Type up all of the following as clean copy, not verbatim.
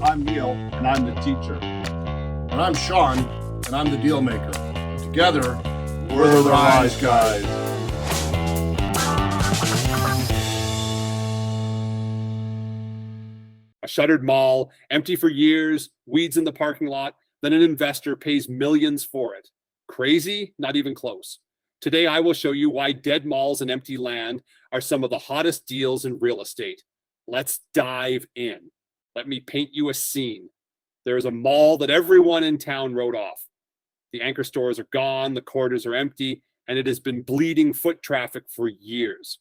I'm Neil, and I'm the teacher. And I'm Sean, and I'm the deal maker. Together, We're the Rise Guys. A shuttered mall, empty for years, weeds in the parking lot, then an investor pays millions for it. Crazy? Not even close. Today, I will show you why dead malls and empty land are some of the hottest deals in real estate. Let's dive in. Let me paint you a scene. There is a mall that everyone in town wrote off. The anchor stores are gone, the corridors are empty, and it has been bleeding foot traffic for years.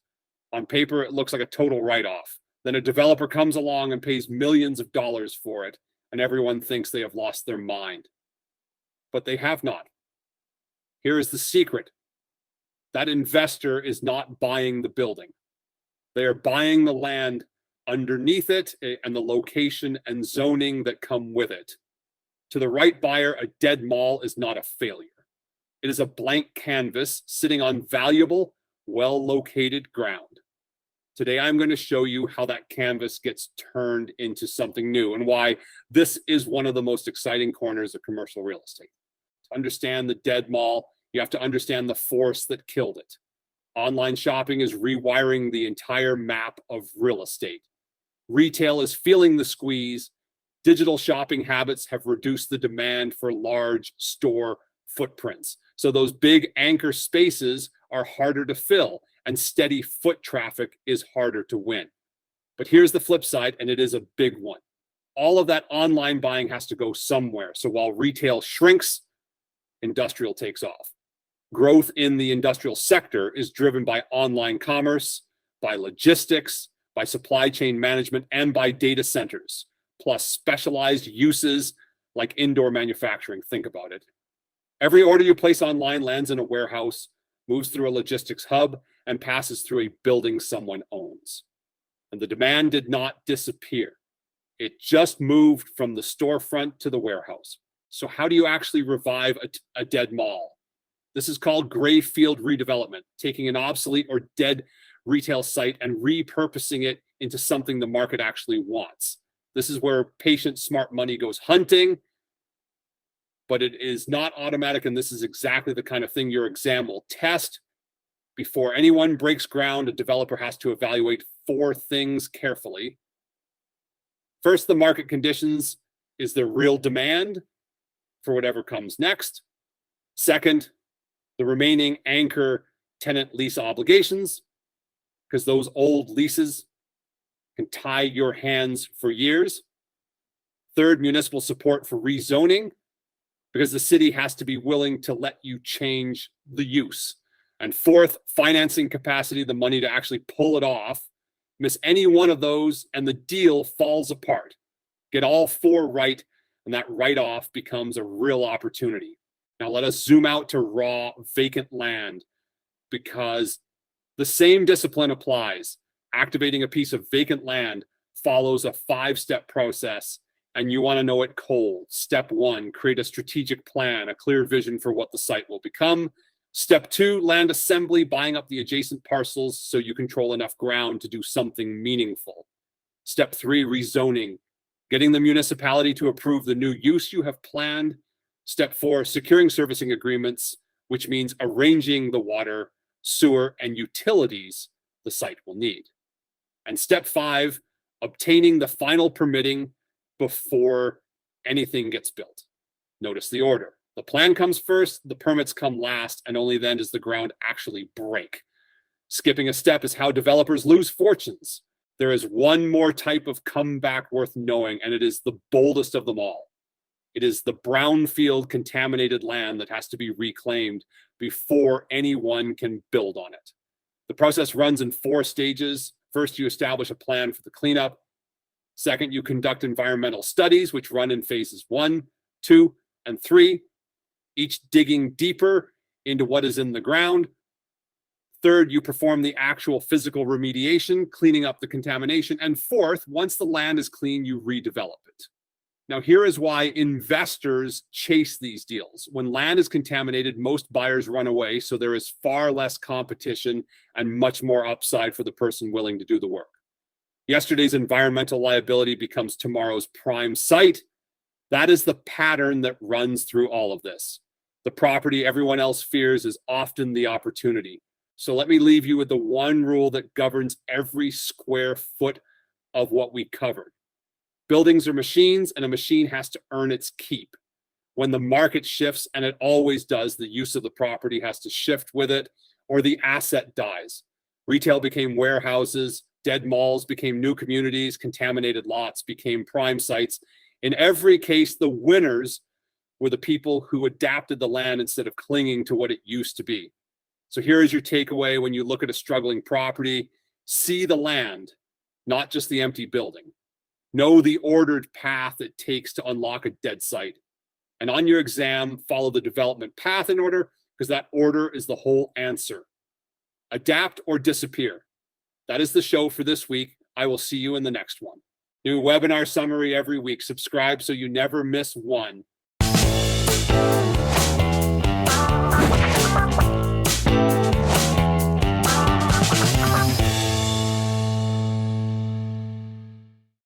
On paper, it looks like a total write-off. Then a developer comes along and pays millions of dollars for it, and everyone thinks they have lost their mind. But they have not. Here is the secret. That investor is not buying the building. They are buying the land underneath it and the location and zoning that come with it. To the right buyer, a dead mall is not a failure. It is a blank canvas sitting on valuable, well-located ground. Today, I'm going to show you how that canvas gets turned into something new and why this is one of the most exciting corners of commercial real estate. To understand the dead mall, you have to understand the force that killed it. Online shopping is rewiring the entire map of real estate. Retail is feeling the squeeze. Digital shopping habits have reduced the demand for large store footprints. So those big anchor spaces are harder to fill, and steady foot traffic is harder to win. But here's the flip side, and it is a big one. All of that online buying has to go somewhere. So while retail shrinks, industrial takes off. Growth in the industrial sector is driven by online commerce, by logistics, by supply chain management, and by data centers, plus specialized uses like indoor manufacturing. Think about it. Every order you place online lands in a warehouse, moves through a logistics hub, and passes through a building someone owns. And the demand did not disappear. It just moved from the storefront to the warehouse. So how do you actually revive a dead mall? This is called gray field redevelopment, taking an obsolete or dead retail site and repurposing it into something the market actually wants. This is where patient, smart money goes hunting, but it is not automatic, and this is exactly the kind of thing your exam will test. Before anyone breaks ground, a developer has to evaluate 4 things carefully. First, the market conditions. Is there real demand for whatever comes next? Second, the remaining anchor tenant lease obligations, because those old leases can tie your hands for years. Third, municipal support for rezoning, because the city has to be willing to let you change the use. And fourth, financing capacity, the money to actually pull it off. Miss any one of those and the deal falls apart. Get all 4 right, and that write-off becomes a real opportunity. Now let us zoom out to raw vacant land, because the same discipline applies. Activating a piece of vacant land follows a 5-step process, and you want to know it cold. Step 1, create a strategic plan, a clear vision for what the site will become. Step 2, land assembly, buying up the adjacent parcels so you control enough ground to do something meaningful. Step 3, rezoning, getting the municipality to approve the new use you have planned. Step 4, securing servicing agreements, which means arranging the water, sewer, and utilities the site will need. And step 5, obtaining the final permitting before anything gets built. Notice the order. The plan comes first, the permits come last, and only then does the ground actually break. Skipping a step is how developers lose fortunes. There is one more type of comeback worth knowing, and it is the boldest of them all. It is the brownfield contaminated land that has to be reclaimed before anyone can build on it. The process runs in 4 stages. First, you establish a plan for the cleanup. Second, you conduct environmental studies, which run in phases 1, 2, and 3, each digging deeper into what is in the ground. Third, you perform the actual physical remediation, cleaning up the contamination. And fourth, once the land is clean, you redevelop it. Now, here is why investors chase these deals. When land is contaminated, most buyers run away, so there is far less competition and much more upside for the person willing to do the work. Yesterday's environmental liability becomes tomorrow's prime site. That is the pattern that runs through all of this. The property everyone else fears is often the opportunity. So let me leave you with the one rule that governs every square foot of what we covered. Buildings are machines, and a machine has to earn its keep. When the market shifts, and it always does, the use of the property has to shift with it, or the asset dies. Retail became warehouses, dead malls became new communities, contaminated lots became prime sites. In every case, the winners were the people who adapted the land instead of clinging to what it used to be. So here is your takeaway when you look at a struggling property: see the land, not just the empty building. Know the ordered path it takes to unlock a dead site. And on your exam, follow the development path in order, because that order is the whole answer. Adapt or disappear. That is the show for this week. I will see you in the next one. New webinar summary every week. Subscribe so you never miss one.